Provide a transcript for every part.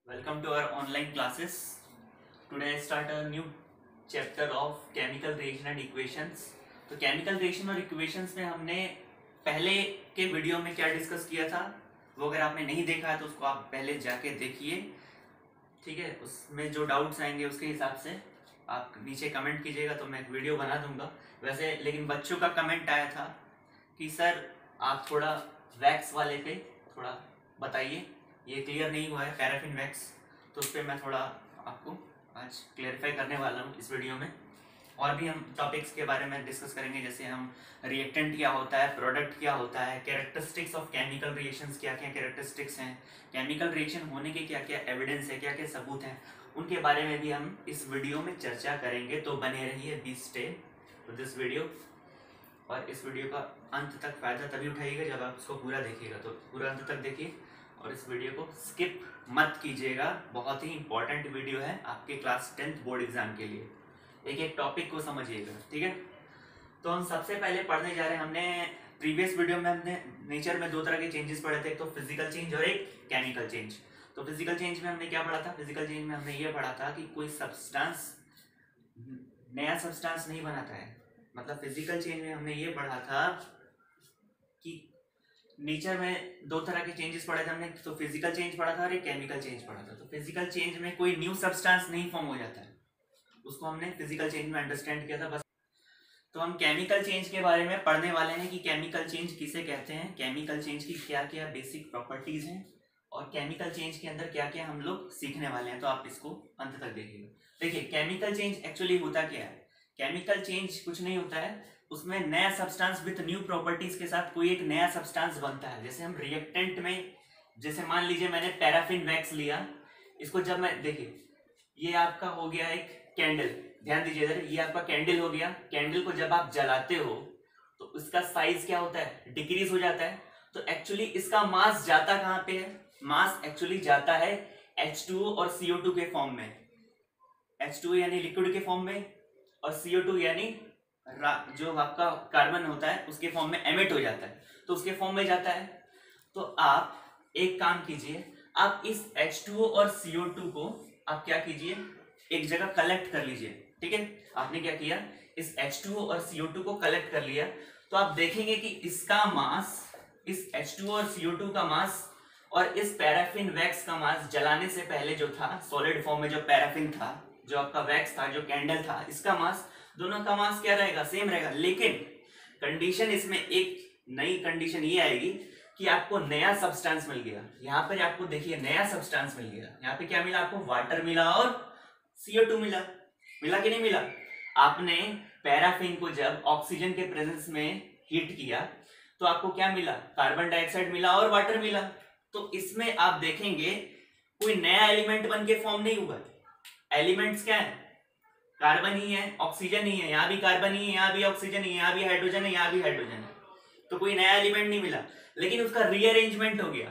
Welcome to our online classes. Today I start a new chapter of chemical reaction and equations. तो chemical reaction और equations में हमने पहले के video में क्या डिस्कस किया था, वो अगर आपने नहीं देखा है तो उसको आप पहले जाके देखिए, ठीक है। उसमें जो डाउट्स आएंगे उसके हिसाब से आप नीचे कमेंट कीजिएगा तो मैं एक वीडियो बना दूंगा। वैसे लेकिन बच्चों का कमेंट आया था कि सर आप थोड़ा वैक्स वाले पे थोड़ा बताइए, ये क्लियर नहीं हुआ है पैराफिन वैक्स, तो उस पर मैं थोड़ा आपको आज क्लेरिफाई करने वाला हूँ इस वीडियो में। और भी हम टॉपिक्स के बारे में डिस्कस करेंगे, जैसे हम रिएक्टेंट क्या होता है, प्रोडक्ट क्या होता है, कैरेक्टरिस्टिक्स ऑफ केमिकल रिएक्शंस क्या क्या कैरेक्टरिस्टिक्स हैं, केमिकल रिएक्शन होने के क्या क्या एविडेंस है, क्या क्या सबूत हैं, उनके बारे में भी हम इस वीडियो में चर्चा करेंगे। तो बने रहिए, be stay with this video. और इस वीडियो का अंत तक फ़ायदा तभी उठाइएगा जब आप इसको पूरा देखिएगा, तो पूरा अंत तक देखिए और इस वीडियो को स्किप मत कीजिएगा। बहुत ही इंपॉर्टेंट वीडियो है आपके क्लास 10th बोर्ड एग्जाम के लिए। एक एक टॉपिक को समझिएगा, ठीक है। तो हम सबसे पहले पढ़ने जा रहे हैं, हमने प्रीवियस वीडियो में हमने नेचर में दो तरह के चेंजेस पढ़े थे, एक तो फिजिकल चेंज और एक केमिकल चेंज। तो फिजिकल चेंज में हमने क्या पढ़ा था, फिजिकल चेंज में हमने ये पढ़ा था कि कोई सब्सटेंस नया सब्सटेंस नहीं बनाता है। मतलब फिजिकल चेंज में हमने ये पढ़ा था कि नेचर में दो तरह के चेंजेस पढ़े थे हमने, तो फिजिकल चेंज पढ़ा था और एक केमिकल चेंज पढ़ा था। तो फिजिकल चेंज में कोई न्यू सब्सटेंस नहीं फॉर्म हो जाता है, उसको हमने फिजिकल चेंज में अंडरस्टैंड किया था बस। तो हम केमिकल चेंज के बारे में पढ़ने वाले हैं कि केमिकल चेंज किसे कहते हैं, केमिकल चेंज की क्या क्या बेसिक प्रॉपर्टीज हैं और केमिकल चेंज के अंदर क्या क्या हम लोग सीखने वाले हैं। तो आप इसको अंत तक देखिएगा। देखिए केमिकल चेंज एक्चुअली होता क्या है। केमिकल चेंज कुछ नहीं होता है, उसमें नया सब्सटेंस विथ न्यू प्रॉपर्टीज के साथ कोई एक नया सब्सटेंस बनता है। जैसे हम रिएक्टेंट में, जैसे मान लीजिए मैंने पैराफिन वैक्स लिया, इसको जब मैं, देखिए ये आपका हो गया एक कैंडल, ध्यान दीजिए इधर, ये आपका कैंडल हो गया। कैंडल को जब आप जलाते हो तो उसका साइज क्या होता है, डिक्रीज हो जाता है। तो एक्चुअली इसका मास जाता कहाँ पे है, मास एक्चुअली जाता है H2O और CO2 के फॉर्म में। H2O यानी लिक्विड के फॉर्म में और CO2 यानी जो आपका कार्बन होता है उसके फॉर्म में एमिट हो जाता है, तो उसके फॉर्म में जाता है। तो आप एक काम कीजिए, आप इस H2O और CO2 को आप क्या कीजिए, एक जगह कलेक्ट कर लीजिए, ठीक है। आपने क्या किया, इस H2O और CO2 को कलेक्ट कर लिया, तो आप देखेंगे कि इसका मास, इस H2O और CO2 का मास और इस पैराफिन वैक्स का मास जलाने से पहले जो था सॉलिड फॉर्म में, जो पैराफिन था, जो आपका वैक्स था, जो कैंडल था, इसका मास, दोनों का मास क्या रहेगा, सेम रहेगा। लेकिन कंडीशन इसमें एक नई कंडीशन ये आएगी कि आपको नया सब्सटेंस मिल गया। यहाँ पर आपको देखिए नया सब्सटेंस मिल गया। यहाँ पे क्या मिला आपको, वाटर मिला और CO2 मिला। मिला कि नहीं मिला। आपने पैराफिन को जब ऑक्सीजन के प्रेजेंस में हीट किया तो आपको क्या मिला, कार्बन डाइऑक्साइड मिला और वाटर मिला। तो इसमें आप देखेंगे कोई नया एलिमेंट बन के फॉर्म नहीं हुआ। एलिमेंट्स क्या है, कार्बन ही है, ऑक्सीजन ही है, यहाँ भी कार्बन ही है, यहाँ भी ऑक्सीजन ही है, यहाँ भी हाइड्रोजन है, यहाँ भी हाइड्रोजन है। तो कोई नया एलिमेंट नहीं मिला, लेकिन उसका रीअरेंजमेंट हो गया।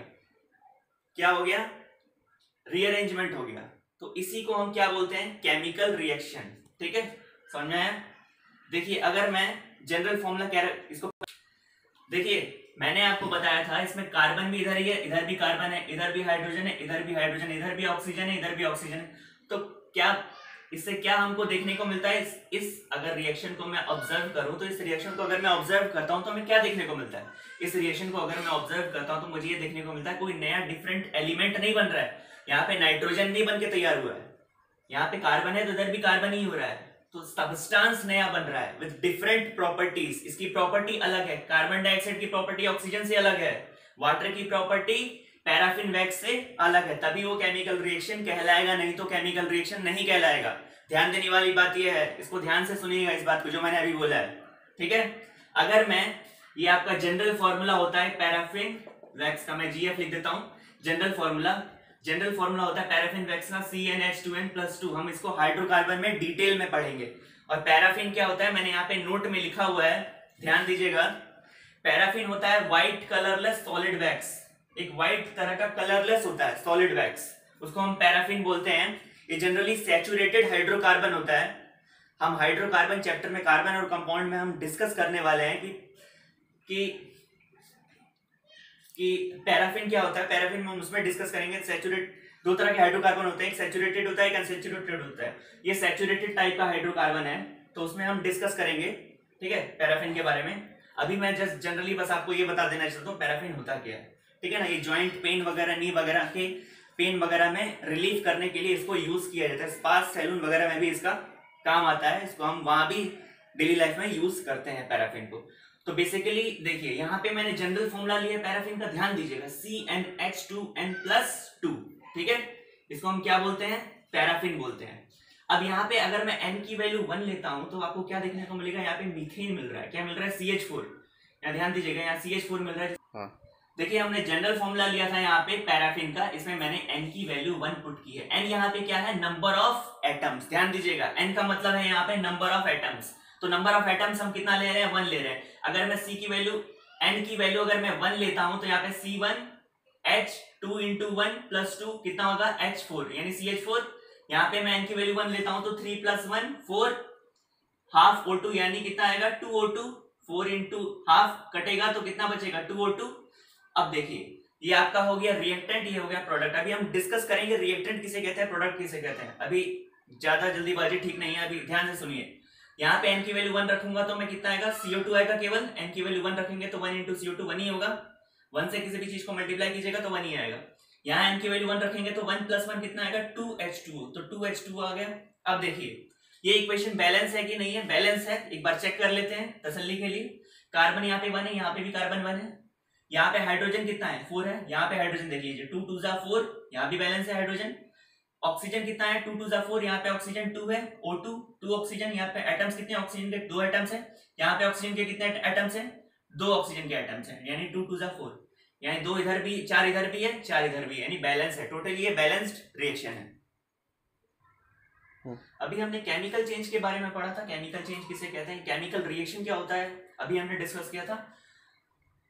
क्या हो गया, रीअरेंजमेंट हो गया। तो इसी को हम क्या बोलते हैं, केमिकल रिएक्शन, ठीक है, समझ में आया। देखिए अगर मैं जनरल फॉर्मूला क्या इसको, देखिए मैंने आपको बताया था इसमें कार्बन भी इधर ही है, इधर भी कार्बन है, इधर भी हाइड्रोजन है, इधर भी हाइड्रोजन है, इधर भी ऑक्सीजन है, इधर भी ऑक्सीजन है। तो क्या इससे क्या हमको देखने को मिलता है, इस अगर रिएक्शन को मैं ऑब्जर्व करूं, तो इस रिएक्शन को अगर मैं ऑब्जर्व करता हूं तो हमें क्या देखने को मिलता है, इस रिएक्शन को अगर मैं ऑब्जर्व करता हूं तो मुझे ये देखने को मिलता है कोई नया डिफरेंट एलिमेंट नहीं बन रहा है। यहाँ पे नाइट्रोजन नहीं बन के तैयार हुआ है, यहाँ पे कार्बन है तो इधर भी कार्बन ही हो रहा है। तो सब्सटेंस नया बन रहा है विद डिफरेंट प्रॉपर्टीज। इसकी प्रॉपर्टी अलग है, कार्बन डाइऑक्साइड की प्रॉपर्टी ऑक्सीजन से अलग है, वाटर की प्रॉपर्टी पैराफिन वैक्स से अलग है, तभी वो केमिकल रिएक्शन कहलाएगा, नहीं तो केमिकल रिएक्शन नहीं कहलाएगा। ध्यान देने वाली बात यह है, इसको ध्यान से सुनिएगा इस बात को जो मैंने अभी बोला है, ठीक है। अगर मैं, ये आपका जनरल फॉर्मूला होता है पैराफिन वैक्स का, मैं GF लिख देता हूं, जनरल फॉर्मूला होता है पैराफिन वैक्स का CnH2n+2। हम इसको हाइड्रोकार्बन में डिटेल में पढ़ेंगे। और पैराफिन क्या होता है, मैंने यहाँ पे नोट में लिखा हुआ है, ध्यान दीजिएगा। पैराफिन होता है व्हाइट कलरलेस सॉलिड वैक्स, एक व्हाइट तरह का कलरलेस होता है सॉलिड वैक्स, उसको हम पैराफिन बोलते हैं। ये जनरली सैचुरेटेड हाइड्रोकार्बन होता है। हम हाइड्रोकार्बन चैप्टर में, कार्बन और कंपाउंड में हम डिस्कस करने वाले हैं कि पैराफिन क्या होता है। पैराफिन में हम उसमें डिस्कस करेंगे दो तरह के हाइड्रोकार्बन होते हैं, एक सैचुरेटेड होता है, एक अनसैचुरेटेड होता है। ये सैचुरेटेड टाइप का हाइड्रोकार्बन है, तो उसमें हम डिस्कस करेंगे, ठीक है, पैराफिन के बारे में। अभी मैं जस्ट जनरली बस आपको ये बता देना चाहता हूँ पैराफिन होता क्या है, ठीक है ना। ये जॉइंट पेन वगैरह, नी वगैरह के पेन वगैरह में रिलीफ करने के लिए इसको यूज किया जाता है। स्पा सैलून वगैरह में भी इसका काम आता है, इसको हम वहां भी डेली लाइफ में यूज करते हैं पैराफिन को। तो बेसिकली देखिए यहाँ पे मैंने जनरल फॉर्मूला लिया पैराफिन का, ध्यान दीजिएगा, CnH2n+2, ठीक है। इसको हम क्या बोलते हैं, पैराफिन बोलते हैं। अब यहाँ पे अगर मैं n की वैल्यू 1 लेता हूं तो आपको क्या देखने को मिलेगा, यहाँ पे मीथेन मिल रहा है। क्या मिल रहा है, CH4। यहाँ ध्यान दीजिएगा, यहाँ CH4 मिल रहा है। हाँ। देखिए हमने जनरल फॉर्मूला लिया था यहाँ पे पैराफिन का, इसमें मैंने n की वैल्यू 1 पुट की है। n यहाँ पे क्या है, नंबर ऑफ एटम्स। ध्यान दीजिएगा n का मतलब है यहाँ पे नंबर ऑफ एटम्स। तो नंबर ऑफ एटम्स हम कितना ले रहे हैं, 1 ले रहे हैं। अगर मैं c की वैल्यू, n की वैल्यू अगर मैं 1 लेता हूं तो यहाँ पे C1H2 × 1 + 2 कितना होगा, H4 यानी CH4। यहाँ पे मैं n की वैल्यू 1 लेता हूं तो 3 + 1 4, हाफ O2 यानी कितना आएगा 2O2, 4 × हाफ कटेगा तो कितना बचेगा 2O2। अब देखिए ये आपका हो गया रिएक्टेंट, ये हो गया प्रोडक्ट। अभी हम डिस्कस करेंगे रिएक्टेंट किसे कहते हैं, प्रोडक्ट किसे कहते हैं। अभी ज्यादा जल्दीबाजी ठीक नहीं है, अभी ध्यान से सुनिए। यहाँ पे n की वैल्यू 1 रखूंगा तो मैं कितना आएगा, CO2 आएगा केवल। n की वैल्यू 1 रखेंगे तो 1 × CO2 1 ही होगा। 1 से किसी भी चीज को मल्टीप्लाई कीजिएगा तो 1 ही आएगा। यहाँ n की वैल्यू 1 रखेंगे तो 1 + 1 कितना आएगा, 2H2, तो 2H2 आ गया। अब देखिए ये इक्वेशन बैलेंस है कि नहीं है, बैलेंस है। एक बार चेक कर लेते हैं तसल्ली के लिए। कार्बन यहाँ पे 1 है, यहाँ पे भी कार्बन 1 है। यहाँ पे हाइड्रोजन कितना है, 4 है। यहाँ पे हाइड्रोजन देख लीजिए, 2 × 2 = 4, यहाँ भी बैलेंस है हाइड्रोजन। ऑक्सीजन कितना है, 2 × 2 = 4, यहाँ पे ऑक्सीजन 2 है, O2 2 ऑक्सीजन। यहाँ पे एटम्स कितने ऑक्सीजन के, 2 एटम्स है। यहाँ पे ऑक्सीजन के कितने एटम्स हैं, 2 ऑक्सीजन के एटम्स हैं, यानी 2 × 2 = 4, यानी 2 इधर भी, 4 इधर भी है, 4 इधर भी है, यानी बैलेंस है। टोटली ये बैलेंस्ड रिएक्शन है। अभी हमने केमिकल चेंज के बारे में पढ़ा था। केमिकल चेंज किसे कहते हैं, केमिकल रिएक्शन क्या होता है, अभी हमने डिस्कस किया था।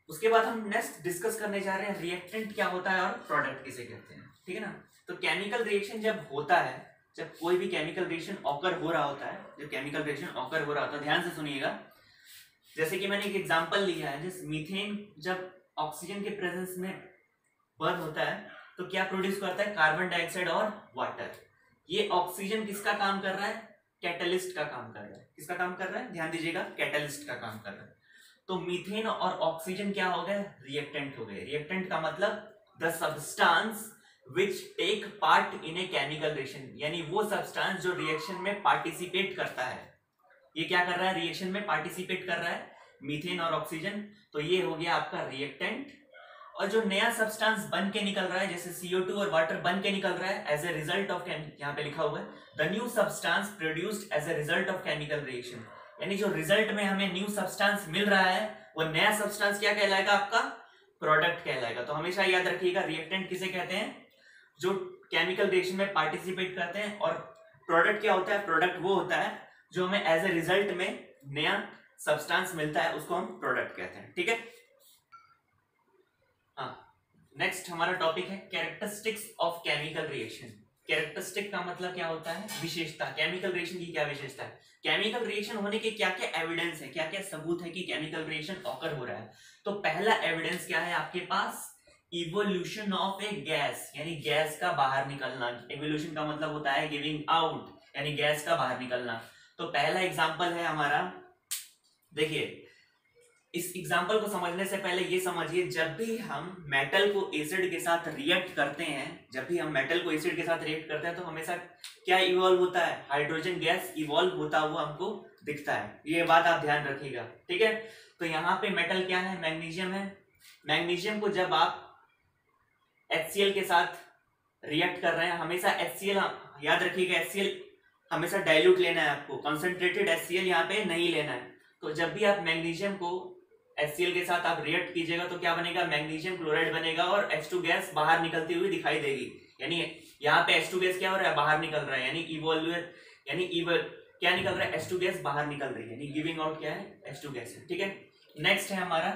उसके बाद हम नेक्स्ट डिस्कस करने जा रहे हैं रिएक्टेंट क्या होता है और प्रोडक्ट किसे कहते हैं, ठीक है ना। तो केमिकल रिएक्शन जब होता है, जब कोई भी केमिकल रिएक्शन ऑकर हो रहा होता है, जब केमिकल रिएक्शन ऑकर हो रहा होता है, ध्यान से सुनिएगा। जैसे कि मैंने एक एग्जांपल लिया है, जिस मीथेन जब ऑक्सीजन के प्रेजेंस में बर्न होता है तो क्या प्रोड्यूस करता है, कार्बन डाइऑक्साइड और वाटर। ये ऑक्सीजन किसका काम कर रहा है, कैटलिस्ट का काम कर रहा है। किसका काम कर रहा है, ध्यान दीजिएगा, कैटलिस्ट का काम कर रहा है। तो मीथेन और ऑक्सीजन क्या हो गए, रिएक्टेंट हो गए। रिएक्टेंट का मतलब the substance which take part in a chemical reaction, यानी वो सब्सटेंस जो रिएक्शन में पार्टिसिपेट करता है। ये क्या कर रहा है, रिएक्शन में पार्टिसिपेट कर रहा है, मीथेन और ऑक्सीजन। तो ये हो गया आपका रिएक्टेंट। और जो नया सब्सटेंस बन के निकल रहा है, जैसे CO2 और वाटर बन के निकल रहा है एज ए रिजल्ट ऑफ, यहाँ पे लिखा हुआ है the new substance produced as a result of chemical reaction, यानी जो रिजल्ट में हमें न्यू सब्सटेंस मिल रहा है वो नया सब्सटेंस क्या कहलाएगा, आपका प्रोडक्ट कहलाएगा। तो हमेशा याद रखिएगा रिएक्टेंट किसे कहते हैं, जो केमिकल रिएक्शन में पार्टिसिपेट करते हैं। और प्रोडक्ट क्या होता है, प्रोडक्ट वो होता है जो हमें एज ए रिजल्ट में नया सब्सटेंस मिलता है, उसको हम प्रोडक्ट कहते हैं, ठीक है। हाँ, नेक्स्ट हमारा टॉपिक है characteristics of chemical reaction. Characteristic का मतलब क्या होता है, विशेषता। केमिकल रिएक्शन की क्या विशेषता है, केमिकल रिएक्शन होने के क्या क्या एविडेंस है, क्या क्या सबूत है कि केमिकल रिएक्शन ऑकर हो रहा है। तो पहला एविडेंस क्या है आपके पास, इवोल्यूशन ऑफ ए गैस, यानी गैस का बाहर निकलना। इवोल्यूशन का मतलब होता है गिविंग आउट, यानी गैस का बाहर निकलना। तो पहला एग्जांपल है हमारा, देखिए इस एग्जांपल को समझने से पहले ये समझिए, जब भी हम मेटल को एसिड के साथ रिएक्ट करते हैं, जब भी हम मेटल को एसिड के साथ रिएक्ट करते हैं तो हमेशा क्या इवॉल्व होता है, हाइड्रोजन गैस इवॉल्व होता हुआ हमको दिखता है। ये बात आप ध्यान रखिएगा, ठीक है। तो यहाँ पे मेटल क्या है, मैग्नीशियम है। मैग्नीशियम को जब आप HCl के साथ रिएक्ट कर रहे हैं, हमेशा HCl याद रखिएगा, HCl हमेशा डाइल्यूट लेना है आपको, कॉन्सेंट्रेटेड HCl यहाँ पे नहीं लेना है। तो जब भी आप मैग्नीशियम को HCl के साथ आप रिएक्ट कीजिएगा तो क्या बनेगा, मैग्नीशियम क्लोराइड बनेगा और H2 गैस बाहर निकलती हुई दिखाई देगी। यानी यहाँ पे H2 गैस क्या हो रहा है, बाहर निकल रहा है, यानी क्या निकल रहा है, H2 गैस बाहर निकल रही है, यानी गिविंग आउट क्या है, H2 गैस है, ठीक है। नेक्स्ट है हमारा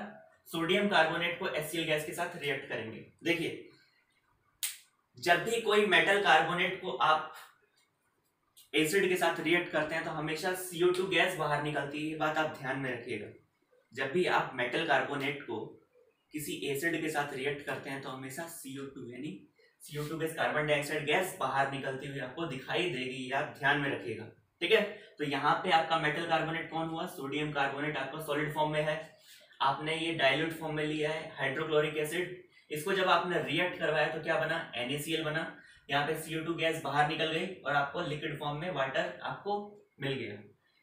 सोडियम कार्बोनेट को HCl गैस के साथ रिएक्ट करेंगे। देखिए जब भी कोई मेटल कार्बोनेट को आप एसिड के साथ रिएक्ट करते हैं तो हमेशा CO2 गैस बाहर निकलती है, ये बात आप ध्यान में रखिएगा। जब भी आप मेटल कार्बोनेट को किसी एसिड के साथ रिएक्ट करते हैं तो हमेशा CO2 यानी CO2 gas, carbon dioxide gas बाहर निकलती हुई आपको दिखाई देगी, ये आप ध्यान में रखिएगा। ठीक है, तो यहाँ पे आपका मेटल कार्बोनेट कौन हुआ, सोडियम कार्बोनेट आपका सॉलिड फॉर्म में है, आपने ये डाइल्यूट फॉर्म में लिया है हाइड्रोक्लोरिक एसिड। इसको जब आपने रिएक्ट करवाया तो क्या बना, NaCl बना। यहाँ पे CO2 गैस बाहर निकल गई और आपको लिक्विड फॉर्म में वाटर आपको मिल गया,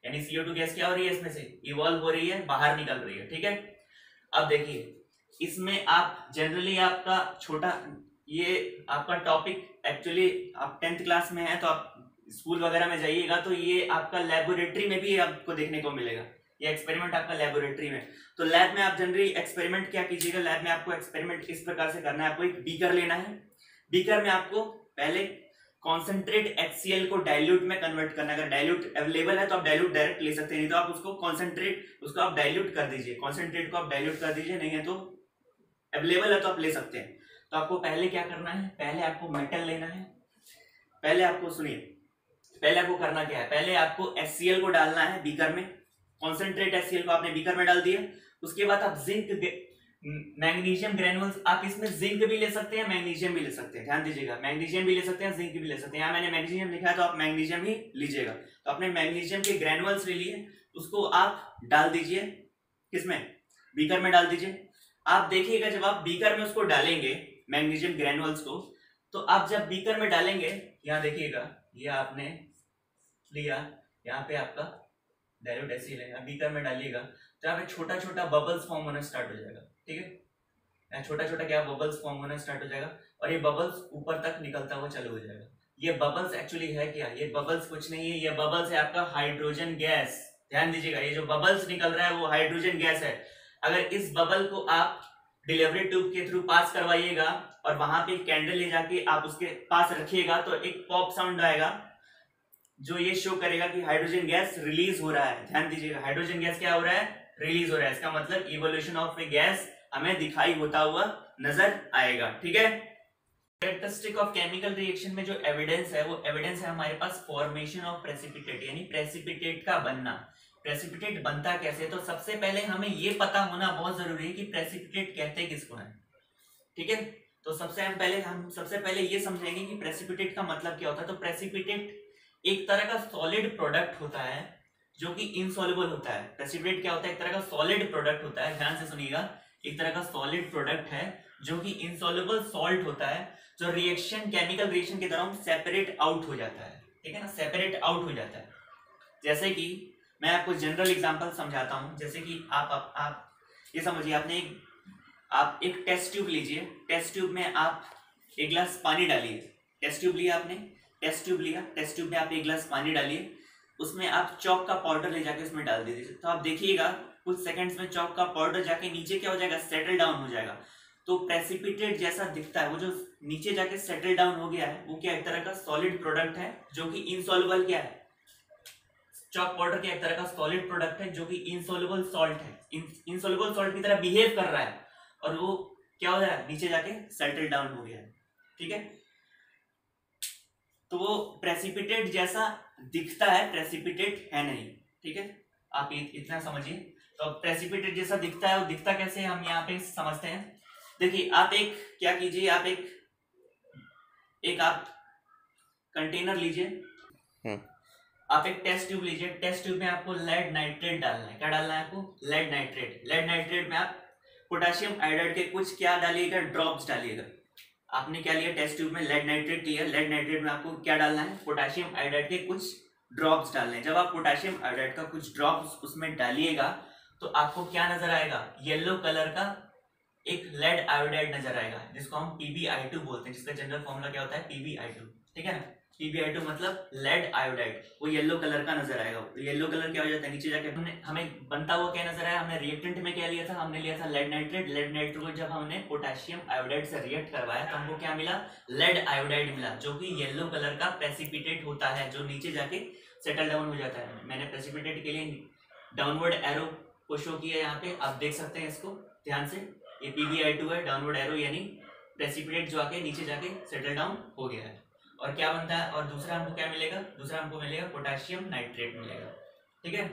यानी CO2 गैस क्या हो रही है, इसमें से इवॉल्व हो रही है, बाहर निकल रही है। ठीक है, अब देखिए इसमें आप जनरली आपका छोटा, ये आपका टॉपिक एक्चुअली आप 10th क्लास में है तो आप स्कूल वगैरह में जाइएगा तो ये आपका लेबोरेटरी में भी आपको देखने को मिलेगा, ये एक्सपेरिमेंट आपका लेबोरेटरी में। तो लैब में आप जनरली एक्सपेरिमेंट क्या कीजिएगा, लैब में आपको एक्सपेरिमेंट इस प्रकार से करना है, आपको एक बीकर लेना है, बीकर में आपको पहले कॉन्सेंट्रेट HCl को डाइल्यूट में कन्वर्ट करना है। अगर डाइल्यूट अवेलेबल है तो आप डाइल्यूट डायरेक्ट ले सकते हैं, नहीं तो आप उसको कॉन्सेंट्रेट, उसको आप डाइल्यूट कर दीजिए, कॉन्सेंट्रेट को आप डाइल्यूट कर दीजिए, नहीं है तो अवेलेबल है तो आप ले सकते हैं। तो आपको पहले क्या करना है, पहले आपको मेटल लेना है, पहले आपको सुनिए, पहले आपको करना क्या है, पहले आपको HCl को डालना है बीकर में, कॉन्सेंट्रेट HCl को आपने बीकर में डाल दिया। उसके बाद आप जिंक मैग्नीशियम ग्रेनुअल्स, आप इसमें जिंक भी ले सकते हैं, मैग्नीशियम भी ले सकते हैं, ध्यान दीजिएगा, मैग्नीशियम भी ले सकते हैं, जिंक भी ले सकते हैं। यहाँ मैंने मैग्नीशियम लिखा है तो आप मैग्नीशियम ही लीजिएगा। तो आपने मैग्नीशियम के ग्रेनुअल्स ले लिए, उसको आप डाल दीजिए, किसमें, बीकर में डाल दीजिए। आप देखिएगा जब आप बीकर में उसको डालेंगे मैग्नीशियम ग्रेनुअल्स को, तो आप जब बीकर में डालेंगे, यहाँ देखिएगा, ये आपने लिया, यहाँ पे आपका डाइल्यूट HCl है, बीकर में डालिएगा तो यहाँ पे छोटा छोटा बबल्स फॉर्म होना स्टार्ट हो जाएगा। ठीक है, छोटा छोटा क्या बबल्स फॉर्म होना स्टार्ट हो जाएगा और ये बबल्स ऊपर तक निकलता हुआ चालू हो जाएगा। ये बबल्स एक्चुअली है क्या, ये बबल्स कुछ नहीं है, ये बबल्स है आपका हाइड्रोजन गैस। ध्यान दीजिएगा, ये जो बबल्स निकल रहा है वो हाइड्रोजन गैस है। अगर इस बबल को आप डिलीवरी ट्यूब के थ्रू पास करवाइएगा और वहां पे कैंडल ले जाके आप उसके पास रखिएगा तो एक पॉप साउंड आएगा जो ये शो करेगा कि हाइड्रोजन गैस रिलीज हो रहा है। ध्यान दीजिएगा, हाइड्रोजन गैस क्या हो रहा है, रिलीज हो रहा है। इसका मतलब इवोल्यूशन ऑफ ए गैस हमें दिखाई होता हुआ नजर आएगा। ठीक है, कैरेक्टरिस्टिक ऑफ केमिकल रिएक्शन में जो एविडेंस है वो एविडेंस है हमारे पास फॉर्मेशन ऑफ प्रेसिपिटेट, यानी प्रेसिपिटेट का बनना। प्रेसिपिटेट बनता कैसे, तो सबसे पहले हमें ये पता होना बहुत जरूरी है कि प्रेसिपिटेट कहते किसको है। ठीक है, तो सबसे पहले ये समझेंगे कि प्रेसिपिटेट का मतलब क्या होता है। तो प्रेसिपिटेट एक तरह का सॉलिड प्रोडक्ट होता है जो कि इनसॉल्युबल होता है। प्रेसिपिटेट क्या होता है, एक तरह का सॉलिड प्रोडक्ट होता है, ध्यान से सुनिएगा, एक तरह का सॉलिड प्रोडक्ट है जो कि इनसॉल्युबल सॉल्ट होता है, जो रिएक्शन, केमिकल रिएक्शन के दौरान सेपरेट आउट हो जाता है। ठीक है ना, सेपरेट आउट हो जाता है। जैसे कि मैं आपको जनरल एग्जांपल समझाता हूं, जैसे कि आप ये समझिए, आप एक टेस्ट ट्यूब लीजिए, टेस्ट ट्यूब में आप एक गिलास पानी डालिए, टेस्ट ट्यूब लिया आपने, टेस्ट ट्यूब लिया, टेस्ट ट्यूब में आप एक गिलास पानी डालिए, उसमें आप चौक का पाउडर ले जाके उसमें डाल दीजिए। तो आप देखिएगा कुछ सेकंड्स में चौक का पाउडर जाके नीचे क्या हो जाएगा, सेटल डाउन हो जाएगा। तो प्रेसिपिटेट जैसा दिखता है, वो जो नीचे जाके सेटल डाउन हो गया है वो क्या, एक तरह का सॉलिड प्रोडक्ट है जो कि इनसॉल्युबल क्या है, चॉक पाउडर क्या एक तरह का सॉलिड प्रोडक्ट है जो कि इनसॉल्युबल सॉल्ट है, इनसॉल्युबल सॉल्ट की तरह बिहेव कर रहा है और वो क्या हो रहा है, नीचे जाके सेटल डाउन हो गया है। ठीक है, तो वो प्रेसिपिटेट जैसा दिखता है, प्रेसिपिटेट है नहीं। ठीक है, आप इतना समझिए। तो प्रेसिपिटेट जैसा दिखता है, वो दिखता कैसे हम यहाँ पे समझते हैं। देखिए, आप एक क्या कीजिए, आप कंटेनर लीजिए, आप एक टेस्ट ट्यूब लीजिए, टेस्ट ट्यूब में आपको लेड नाइट्रेट डालना है। क्या डालना है आपको, लेड नाइट्रेट। लेड नाइट्रेट में आप पोटेशियम आयोडाइड के कुछ क्या डालिएगा, ड्रॉप्स डालिएगा। आपने क्या लिया, टेस्ट ट्यूब में लेड नाइट्रेट लिया, लेड नाइट्रेट में आपको क्या डालना है, पोटेशियम आयोडाइड के कुछ ड्रॉप्स डालने हैं। जब आप पोटेशियम आयोडाइड का कुछ ड्रॉप्स उसमें डालिएगा तो आपको क्या नजर आएगा, येलो कलर का एक लेड आयोडाइड नजर आएगा, जिसको हम PbI2 बोलते हैं, जिसका जनरल फॉर्मूला क्या होता है, PbI2। ठीक है ना, PbI2 मतलब लेड आयोडाइड, वो येलो कलर का नजर आएगा। तो येलो कलर क्या हो जाता है, नीचे जाके हमें बनता हुआ क्या नजर आया, हमने रिएक्टेंट में क्या लिया था, हमने लिया था लेड नाइट्रेट। लेड नाइट्रेट को जब हमने पोटेशियम आयोडाइड से रिएक्ट करवाया तो हमको क्या मिला, लेड आयोडाइड मिला, जो कि येलो कलर का प्रेसिपिटेट होता है, जो नीचे जाके सेटल डाउन हो जाता है। मैंने प्रेसिपिटेट के लिए डाउनवर्ड एरो को शो किया, यहाँ पे आप देख सकते हैं इसको ध्यान से, ये PbI2 है, डाउनवर्ड एरो यानी प्रेसिपिटेट जो आके नीचे जाके सेटल डाउन हो गया है। और क्या बनता है, और दूसरा हमको क्या मिलेगा, दूसरा हमको मिलेगा पोटेशियम नाइट्रेट मिलेगा। ठीक है,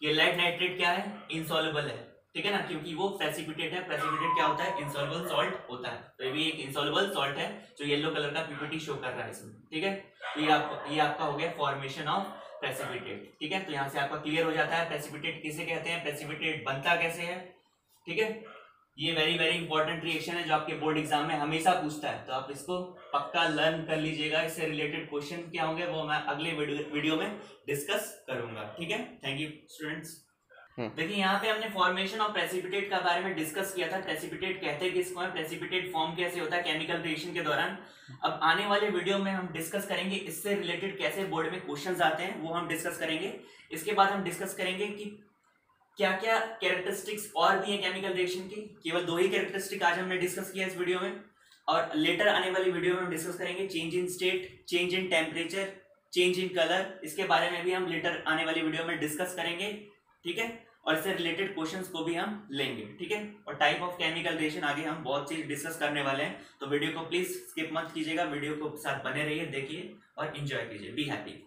ये लेड नाइट्रेट क्या है, इनसॉल्युबल है। ठीक है ना, क्योंकि वो प्रेसिपिटेट है। प्रेसिपिटेट क्या होता है, इंसॉल्युबल सॉल्ट होता है, तो ये भी एक इंसॉल्युबल सॉल्ट है जो येलो कलर का पीपीटी शो कर रहा है इसमें। ठीक है, तो ये आपका हो गया फॉर्मेशन ऑफ प्रेसिपिटेट। ठीक है, तो यहाँ से आपका क्लियर हो जाता है प्रेसिपिटेट किसे कहते हैं, प्रेसिपिटेट बनता कैसे है। ठीक है, ये वेरी वेरी इंपॉर्टेंट रिएक्शन है जो आपके बोर्ड एग्जाम में हमेशा पूछता है, तो आप इसको पक्का लर्न कर लीजिएगा। इससे रिलेटेड क्वेश्चन क्या होंगे वो मैं अगले वीडियो में डिस्कस करूंगा। ठीक है, थैंक यू स्टूडेंट्स। देखिए यहाँ पे हमने फॉर्मेशन ऑफ प्रेसिपिटेट का बारे में डिस्कस किया था। प्रेसिपिटेट कहते किसको है, प्रेसिपिटेट फॉर्म कैसे होता है केमिकल रिएक्शन के दौरान। अब आने वाले वीडियो में हम डिस्कस करेंगे इससे रिलेटेड कैसे बोर्ड में क्वेश्चंस आते हैं, वो हम डिस्कस करेंगे। इसके बाद हम डिस्कस करेंगे कि क्या क्या कैरेक्टरिस्टिक्स और भी है केमिकल रिएक्शन की। केवल 2 ही कैरेक्टरिस्टिक आज हमने डिस्कस किया इस वीडियो में, और लेटर आने वाली वीडियो में हम डिस्कस करेंगे change in state, change in temperature, change in colour. इसके बारे में भी हम लेटर आने वाली वीडियो में डिस्कस करेंगे। ठीक है, और इससे रिलेटेड क्वेश्चंस को भी हम लेंगे। ठीक है, और टाइप ऑफ केमिकल रिएक्शन आगे हम बहुत चीज डिस्कस करने वाले हैं, तो वीडियो को प्लीज स्किप मत कीजिएगा, वीडियो को साथ बने रहिए, देखिए और एंजॉय कीजिए। Be happy.